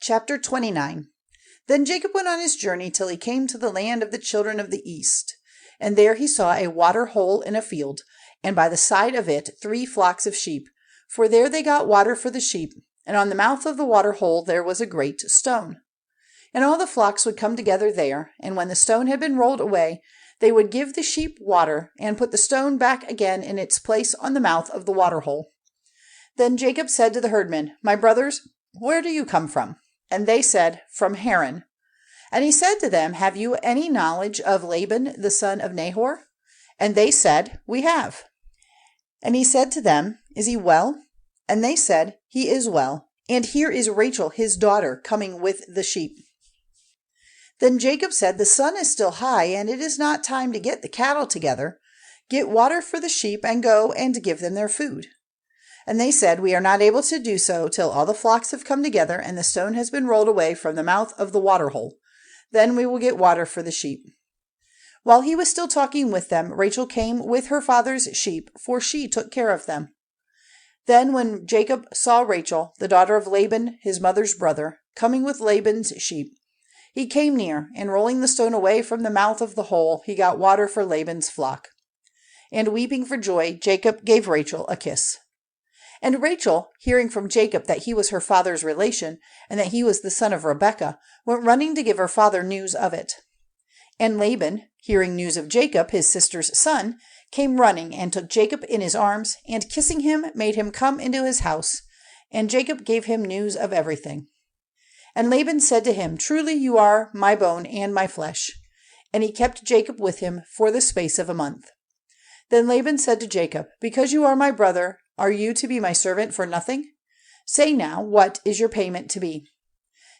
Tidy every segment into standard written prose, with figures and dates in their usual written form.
Chapter 29. Then Jacob went on his journey till he came to the land of the children of the east. And there he saw a water hole in a field, and by the side of it 3 flocks of sheep. For there they got water for the sheep, and on the mouth of the water hole there was a great stone. And all the flocks would come together there, and when the stone had been rolled away, they would give the sheep water, and put the stone back again in its place on the mouth of the water hole. Then Jacob said to the herdmen, My brothers, where do you come from? And they said, From Haran. And he said to them, Have you any knowledge of Laban the son of Nahor? And they said, We have. And he said to them, Is he well? And they said, He is well. And here is Rachel his daughter coming with the sheep. Then Jacob said, The sun is still high, and it is not time to get the cattle together. Get water for the sheep, and go and give them their food. And they said, We are not able to do so till all the flocks have come together, and the stone has been rolled away from the mouth of the water hole. Then we will get water for the sheep. While he was still talking with them, Rachel came with her father's sheep, for she took care of them. Then when Jacob saw Rachel, the daughter of Laban, his mother's brother, coming with Laban's sheep, he came near, and rolling the stone away from the mouth of the hole, he got water for Laban's flock. And weeping for joy, Jacob gave Rachel a kiss. And Rachel, hearing from Jacob that he was her father's relation, and that he was the son of Rebekah, went running to give her father news of it. And Laban, hearing news of Jacob, his sister's son, came running, and took Jacob in his arms, and kissing him, made him come into his house. And Jacob gave him news of everything. And Laban said to him, Truly you are my bone and my flesh. And he kept Jacob with him for the space of a month. Then Laban said to Jacob, Because you are my brother, are you to be my servant for nothing? Say now, what is your payment to be?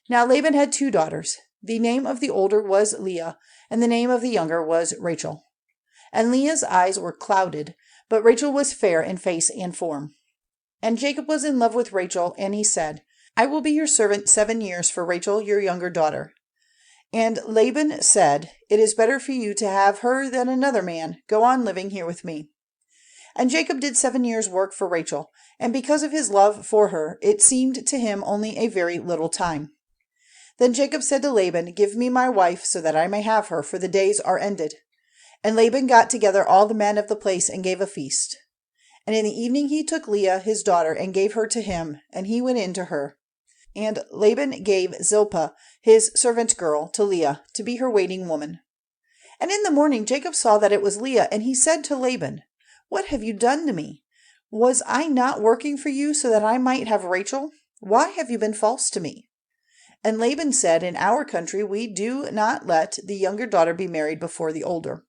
Now Laban had 2 daughters. The name of the older was Leah, and the name of the younger was Rachel. And Leah's eyes were clouded, but Rachel was fair in face and form. And Jacob was in love with Rachel, and he said, I will be your servant 7 years for Rachel, your younger daughter. And Laban said, It is better for you to have her than another man. Go on living here with me. And Jacob did 7 years' work for Rachel, and because of his love for her, it seemed to him only a very little time. Then Jacob said to Laban, Give me my wife, so that I may have her, for the days are ended. And Laban got together all the men of the place and gave a feast. And in the evening he took Leah his daughter and gave her to him, and he went in to her. And Laban gave Zilpah his servant girl to Leah to be her waiting woman. And in the morning Jacob saw that it was Leah, and he said to Laban, What have you done to me? Was I not working for you so that I might have Rachel? Why have you been false to me? And Laban said, In our country we do not let the younger daughter be married before the older.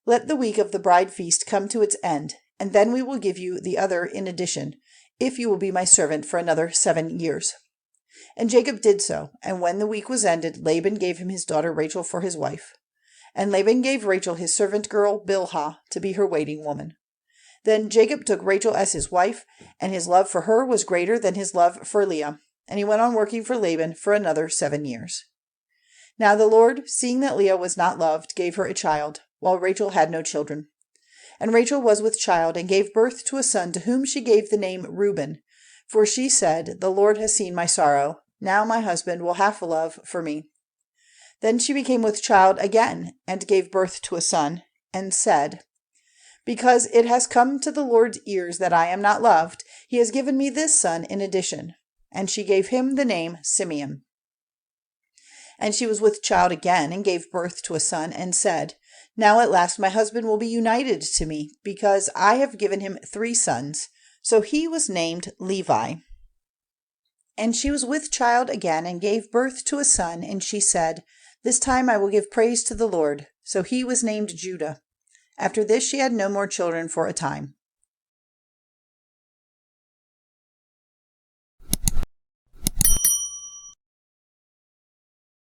Let the week of the bride feast come to its end, and then we will give you the other in addition, if you will be my servant for another 7 years. And Jacob did so, and when the week was ended, Laban gave him his daughter Rachel for his wife. And Laban gave Rachel his servant girl Bilhah to be her waiting woman. Then Jacob took Rachel as his wife, and his love for her was greater than his love for Leah, and he went on working for Laban for another 7 years. Now the Lord, seeing that Leah was not loved, gave her a child, while Rachel had no children. And Rachel was with child, and gave birth to a son, to whom she gave the name Reuben. For she said, The Lord has seen my sorrow. Now my husband will have love for me. Then she became with child again, and gave birth to a son, and said, Because it has come to the Lord's ears that I am not loved, he has given me this son in addition. And she gave him the name Simeon. And she was with child again, and gave birth to a son, and said, Now at last my husband will be united to me, because I have given him 3 sons. So he was named Levi. And she was with child again, and gave birth to a son, and she said, This time I will give praise to the Lord. So he was named Judah. After this she had no more children for a time.